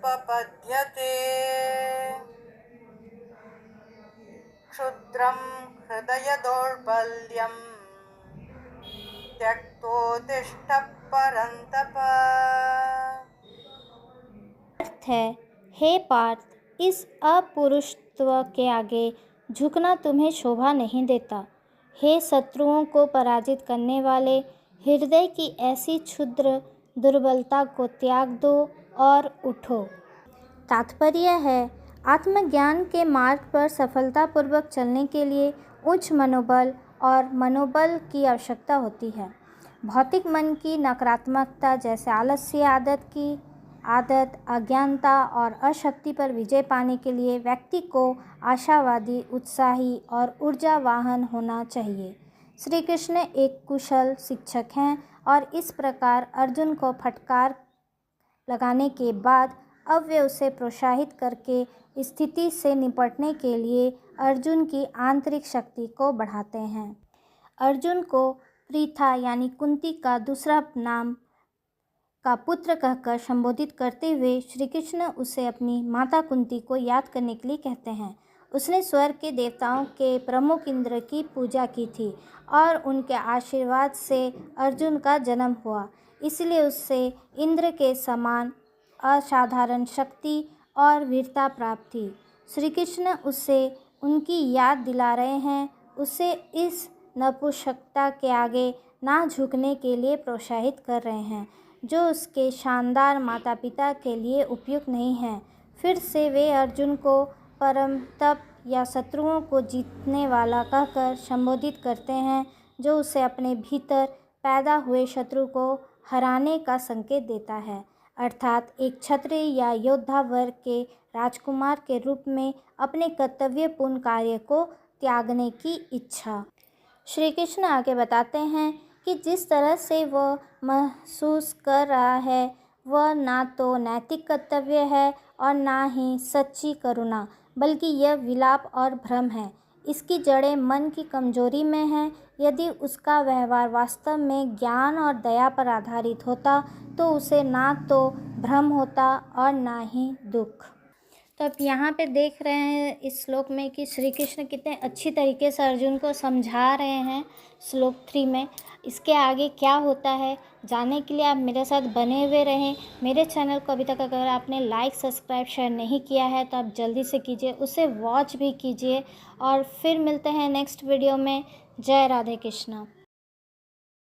नोपपद्यते। क्षुद्रं हृदय दौर्बल्यं त्यक्तोत्तिष्ठ परन्तप। अर्थ है, हे पार्थ, इस अपौरुषत्व के आगे झुकना तुम्हें शोभा नहीं देता। हे शत्रुओं को पराजित करने वाले, हृदय की ऐसी क्षुद्र दुर्बलता को त्याग दो और उठो। तात्पर्य है, आत्मज्ञान के मार्ग पर सफलतापूर्वक चलने के लिए उच्च मनोबल और मनोबल की आवश्यकता होती है। भौतिक मन की नकारात्मकता जैसे आलस्य आदत, अज्ञानता और अशक्ति पर विजय पाने के लिए व्यक्ति को आशावादी, उत्साही और ऊर्जावान होना चाहिए। श्री कृष्ण एक कुशल शिक्षक हैं और इस प्रकार अर्जुन को फटकार लगाने के बाद अब वे उसे प्रोत्साहित करके स्थिति से निपटने के लिए अर्जुन की आंतरिक शक्ति को बढ़ाते हैं। अर्जुन को पृथा यानी कुंती का दूसरा नाम का पुत्र कहकर संबोधित करते हुए श्री कृष्ण उसे अपनी माता कुंती को याद करने के लिए कहते हैं। उसने स्वर्ग के देवताओं के प्रमुख इंद्र की पूजा की थी और उनके आशीर्वाद से अर्जुन का जन्म हुआ, इसलिए उससे इंद्र के समान असाधारण शक्ति और वीरता प्राप्त थी। श्री कृष्ण उसे उनकी याद दिला रहे हैं, उसे इस नपुंसकता के आगे ना झुकने के लिए प्रोत्साहित कर रहे हैं जो उसके शानदार माता पिता के लिए उपयुक्त नहीं है। फिर से वे अर्जुन को परम तप या शत्रुओं को जीतने वाला कहकर संबोधित करते हैं, जो उसे अपने भीतर पैदा हुए शत्रु को हराने का संकेत देता है, अर्थात एक क्षत्रिय या योद्धा वर्ग के राजकुमार के रूप में अपने कर्तव्यपूर्ण कार्य को त्यागने की इच्छा। श्री कृष्ण आगे बताते हैं कि जिस तरह से वह महसूस कर रहा है वह ना तो नैतिक कर्तव्य है और ना ही सच्ची करुणा, बल्कि यह विलाप और भ्रम है। इसकी जड़ें मन की कमजोरी में हैं। यदि उसका व्यवहार वास्तव में ज्ञान और दया पर आधारित होता तो उसे ना तो भ्रम होता और ना ही दुख। तो अब यहाँ पे देख रहे हैं इस श्लोक में कि श्री कृष्ण कितने अच्छी तरीके से अर्जुन को समझा रहे हैं श्लोक 3 में। इसके आगे क्या होता है जानने के लिए आप मेरे साथ बने हुए रहें। मेरे चैनल को अभी तक अगर आपने लाइक, सब्सक्राइब, शेयर नहीं किया है तो आप जल्दी से कीजिए, उसे वॉच भी कीजिए और फिर मिलते हैं नेक्स्ट वीडियो में। जय राधे कृष्णा।